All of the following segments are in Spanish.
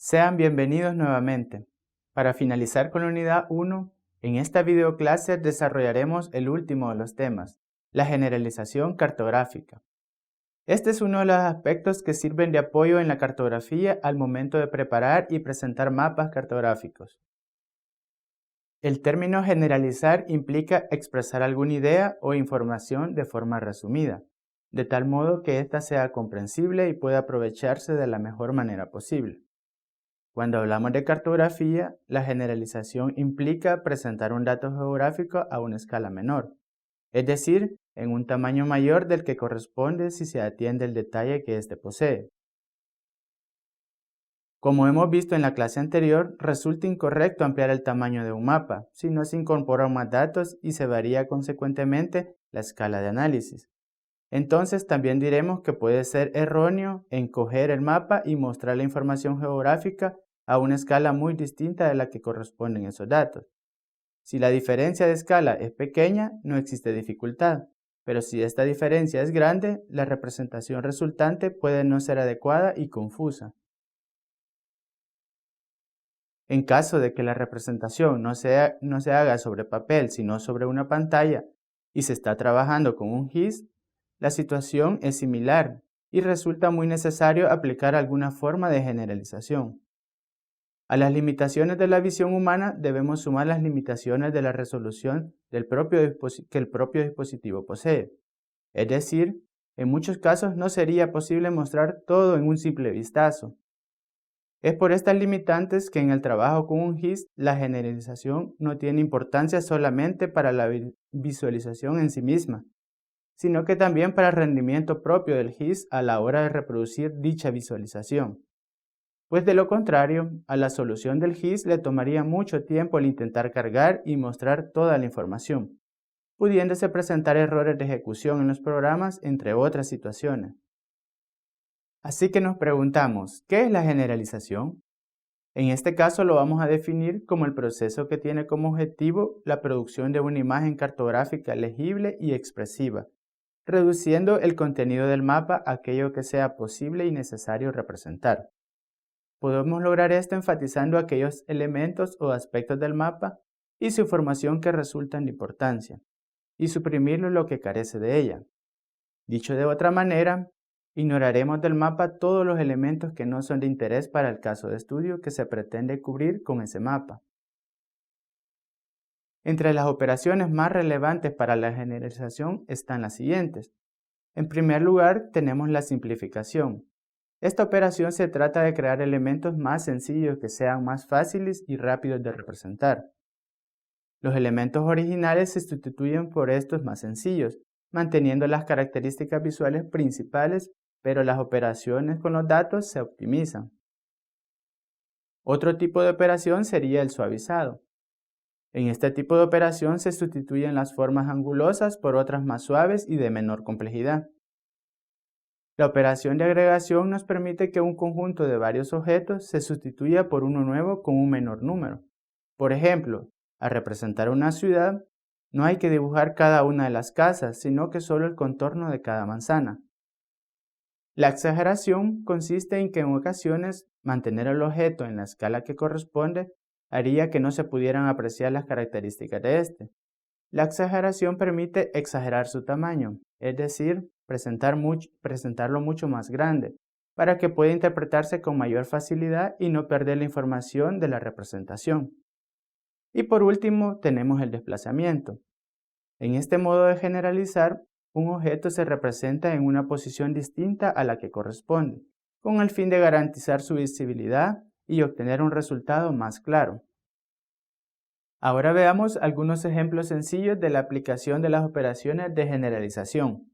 Sean bienvenidos nuevamente. Para finalizar con la unidad 1, en esta videoclase desarrollaremos el último de los temas, la generalización cartográfica. Este es uno de los aspectos que sirven de apoyo en la cartografía al momento de preparar y presentar mapas cartográficos. El término generalizar implica expresar alguna idea o información de forma resumida, de tal modo que ésta sea comprensible y pueda aprovecharse de la mejor manera posible. Cuando hablamos de cartografía, la generalización implica presentar un dato geográfico a una escala menor, es decir, en un tamaño mayor del que corresponde si se atiende el detalle que éste posee. Como hemos visto en la clase anterior, resulta incorrecto ampliar el tamaño de un mapa si no se incorporan más datos y se varía consecuentemente la escala de análisis. Entonces también diremos que puede ser erróneo encoger el mapa y mostrar la información geográfica a una escala muy distinta de la que corresponden esos datos. Si la diferencia de escala es pequeña, no existe dificultad, pero si esta diferencia es grande, la representación resultante puede no ser adecuada y confusa. En caso de que la representación no se haga sobre papel, sino sobre una pantalla, y se está trabajando con un GIS, la situación es similar y resulta muy necesario aplicar alguna forma de generalización. A las limitaciones de la visión humana debemos sumar las limitaciones de la resolución que el propio dispositivo posee. Es decir, en muchos casos no sería posible mostrar todo en un simple vistazo. Es por estas limitantes que en el trabajo con un GIS la generalización no tiene importancia solamente para la visualización en sí misma, sino que también para el rendimiento propio del GIS a la hora de reproducir dicha visualización. Pues de lo contrario, a la solución del GIS le tomaría mucho tiempo el intentar cargar y mostrar toda la información, pudiéndose presentar errores de ejecución en los programas, entre otras situaciones. Así que nos preguntamos, ¿qué es la generalización? En este caso lo vamos a definir como el proceso que tiene como objetivo la producción de una imagen cartográfica legible y expresiva, reduciendo el contenido del mapa a aquello que sea posible y necesario representar. Podemos lograr esto enfatizando aquellos elementos o aspectos del mapa y su información que resultan de importancia, y suprimir lo que carece de ella. Dicho de otra manera, ignoraremos del mapa todos los elementos que no son de interés para el caso de estudio que se pretende cubrir con ese mapa. Entre las operaciones más relevantes para la generalización están las siguientes. En primer lugar, tenemos la simplificación. Esta operación se trata de crear elementos más sencillos que sean más fáciles y rápidos de representar. Los elementos originales se sustituyen por estos más sencillos, manteniendo las características visuales principales, pero las operaciones con los datos se optimizan. Otro tipo de operación sería el suavizado. En este tipo de operación se sustituyen las formas angulosas por otras más suaves y de menor complejidad. La operación de agregación nos permite que un conjunto de varios objetos se sustituya por uno nuevo con un menor número. Por ejemplo, al representar una ciudad, no hay que dibujar cada una de las casas, sino que solo el contorno de cada manzana. La exageración consiste en que en ocasiones mantener el objeto en la escala que corresponde haría que no se pudieran apreciar las características de este. La exageración permite exagerar su tamaño, es decir, presentarlo mucho más grande, para que pueda interpretarse con mayor facilidad y no perder la información de la representación. Y por último, tenemos el desplazamiento. En este modo de generalizar, un objeto se representa en una posición distinta a la que corresponde, con el fin de garantizar su visibilidad y obtener un resultado más claro. Ahora veamos algunos ejemplos sencillos de la aplicación de las operaciones de generalización.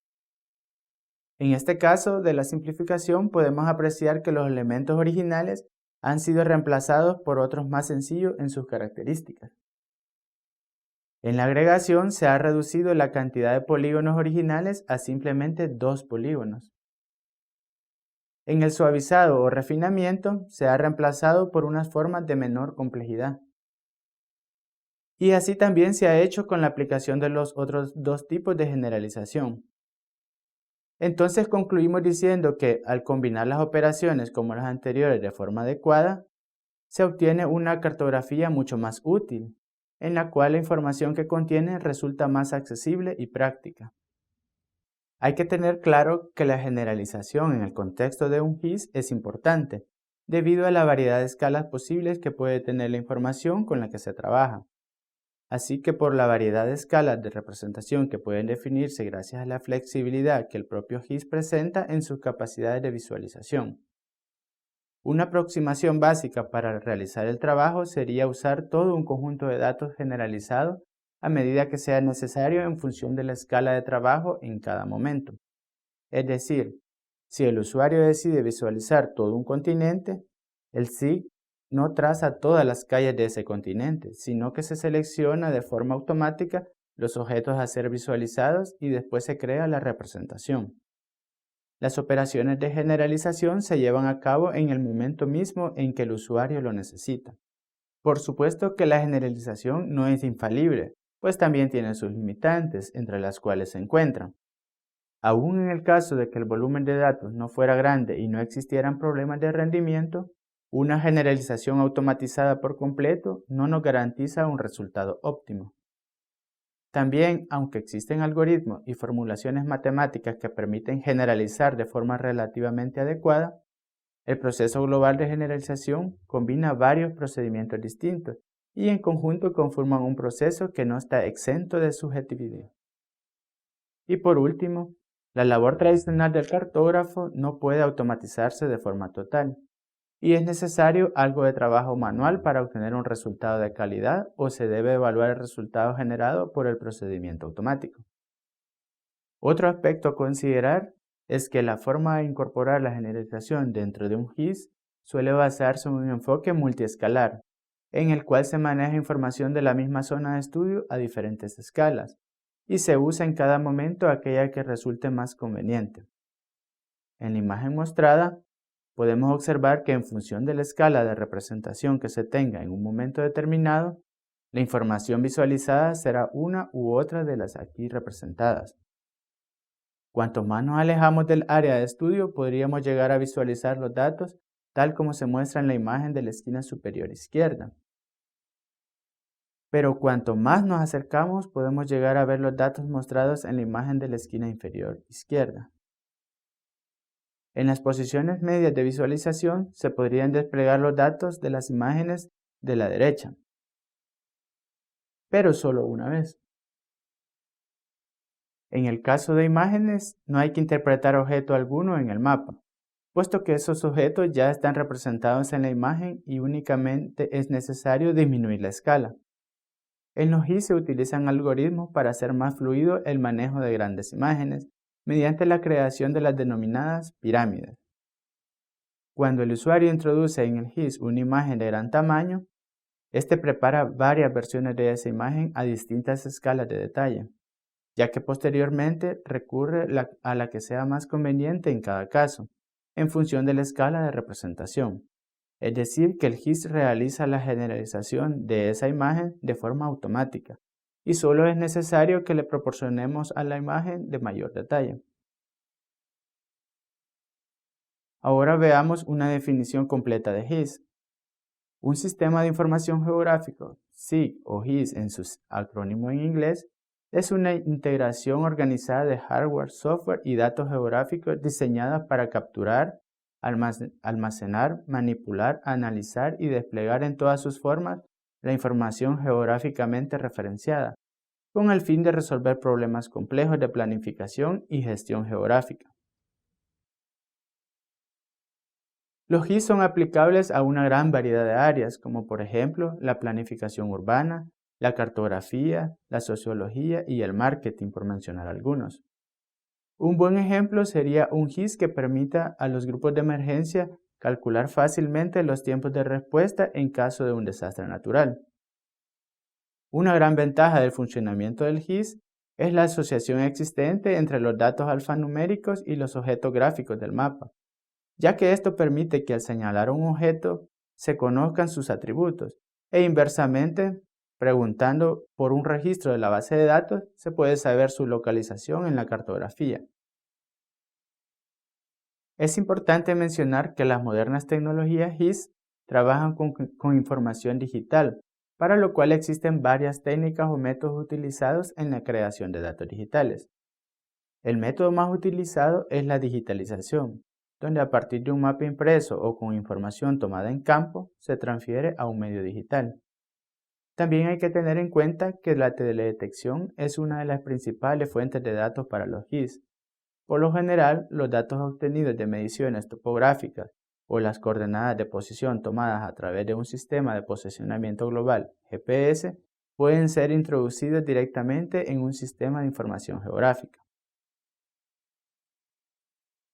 En este caso de la simplificación podemos apreciar que los elementos originales han sido reemplazados por otros más sencillos en sus características. En la agregación se ha reducido la cantidad de polígonos originales a simplemente 2 polígonos. En el suavizado o refinamiento se ha reemplazado por unas formas de menor complejidad. Y así también se ha hecho con la aplicación de los otros dos tipos de generalización. Entonces concluimos diciendo que al combinar las operaciones como las anteriores de forma adecuada, se obtiene una cartografía mucho más útil, en la cual la información que contiene resulta más accesible y práctica. Hay que tener claro que la generalización en el contexto de un GIS es importante, debido a la variedad de escalas posibles que puede tener la información con la que se trabaja. Así que por la variedad de escalas de representación que pueden definirse gracias a la flexibilidad que el propio GIS presenta en sus capacidades de visualización. Una aproximación básica para realizar el trabajo sería usar todo un conjunto de datos generalizados a medida que sea necesario en función de la escala de trabajo en cada momento. Es decir, si el usuario decide visualizar todo un continente, el SIG no traza todas las calles de ese continente, sino que se selecciona de forma automática los objetos a ser visualizados y después se crea la representación. Las operaciones de generalización se llevan a cabo en el momento mismo en que el usuario lo necesita. Por supuesto que la generalización no es infalible, pues también tiene sus limitantes, entre las cuales se encuentran. Aún en el caso de que el volumen de datos no fuera grande y no existieran problemas de rendimiento, una generalización automatizada por completo no nos garantiza un resultado óptimo. También, aunque existen algoritmos y formulaciones matemáticas que permiten generalizar de forma relativamente adecuada, el proceso global de generalización combina varios procedimientos distintos y en conjunto conforman un proceso que no está exento de subjetividad. Y por último, la labor tradicional del cartógrafo no puede automatizarse de forma total, y es necesario algo de trabajo manual para obtener un resultado de calidad o se debe evaluar el resultado generado por el procedimiento automático. Otro aspecto a considerar es que la forma de incorporar la generalización dentro de un GIS suele basarse en un enfoque multiescalar, en el cual se maneja información de la misma zona de estudio a diferentes escalas, y se usa en cada momento aquella que resulte más conveniente. En la imagen mostrada, podemos observar que en función de la escala de representación que se tenga en un momento determinado, la información visualizada será una u otra de las aquí representadas. Cuanto más nos alejamos del área de estudio, podríamos llegar a visualizar los datos tal como se muestra en la imagen de la esquina superior izquierda. Pero cuanto más nos acercamos, podemos llegar a ver los datos mostrados en la imagen de la esquina inferior izquierda. En las posiciones medias de visualización se podrían desplegar los datos de las imágenes de la derecha, pero solo una vez. En el caso de imágenes, no hay que interpretar objeto alguno en el mapa, puesto que esos objetos ya están representados en la imagen y únicamente es necesario disminuir la escala. En los GIS se utilizan algoritmos para hacer más fluido el manejo de grandes imágenes mediante la creación de las denominadas pirámides. Cuando el usuario introduce en el GIS una imagen de gran tamaño, este prepara varias versiones de esa imagen a distintas escalas de detalle, ya que posteriormente recurre a la que sea más conveniente en cada caso, en función de la escala de representación. Es decir, que el GIS realiza la generalización de esa imagen de forma automática y solo es necesario que le proporcionemos a la imagen de mayor detalle. Ahora veamos una definición completa de GIS. Un sistema de información geográfico, SIG o GIS en su acrónimo en inglés, es una integración organizada de hardware, software y datos geográficos diseñada para capturar, almacenar, manipular, analizar y desplegar en todas sus formas la información geográficamente referenciada, con el fin de resolver problemas complejos de planificación y gestión geográfica. Los GIS son aplicables a una gran variedad de áreas, como por ejemplo la planificación urbana, la cartografía, la sociología y el marketing, por mencionar algunos. Un buen ejemplo sería un GIS que permita a los grupos de emergencia calcular fácilmente los tiempos de respuesta en caso de un desastre natural. Una gran ventaja del funcionamiento del GIS es la asociación existente entre los datos alfanuméricos y los objetos gráficos del mapa, ya que esto permite que al señalar un objeto se conozcan sus atributos e inversamente, preguntando por un registro de la base de datos, se puede saber su localización en la cartografía. Es importante mencionar que las modernas tecnologías GIS trabajan con información digital, para lo cual existen varias técnicas o métodos utilizados en la creación de datos digitales. El método más utilizado es la digitalización, donde a partir de un mapa impreso o con información tomada en campo, se transfiere a un medio digital. También hay que tener en cuenta que la teledetección es una de las principales fuentes de datos para los GIS. Por lo general, los datos obtenidos de mediciones topográficas o las coordenadas de posición tomadas a través de un sistema de posicionamiento global GPS pueden ser introducidos directamente en un sistema de información geográfica.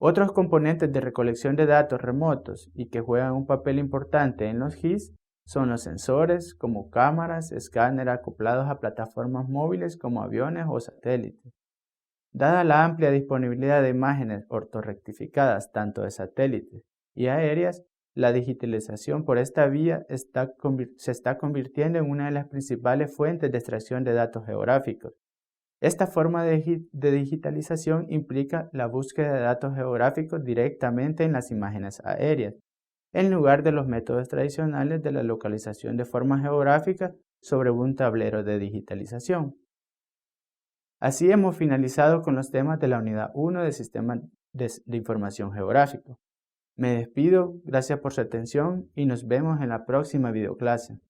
Otros componentes de recolección de datos remotos y que juegan un papel importante en los GIS son los sensores como cámaras, escáneres acoplados a plataformas móviles como aviones o satélites. Dada la amplia disponibilidad de imágenes ortorrectificadas tanto de satélites y aéreas, la digitalización por esta vía se está convirtiendo en una de las principales fuentes de extracción de datos geográficos. Esta forma de digitalización implica la búsqueda de datos geográficos directamente en las imágenes aéreas, en lugar de los métodos tradicionales de la localización de forma geográfica sobre un tablero de digitalización. Así hemos finalizado con los temas de la unidad 1 del Sistema de Información Geográfico. Me despido, gracias por su atención y nos vemos en la próxima videoclase.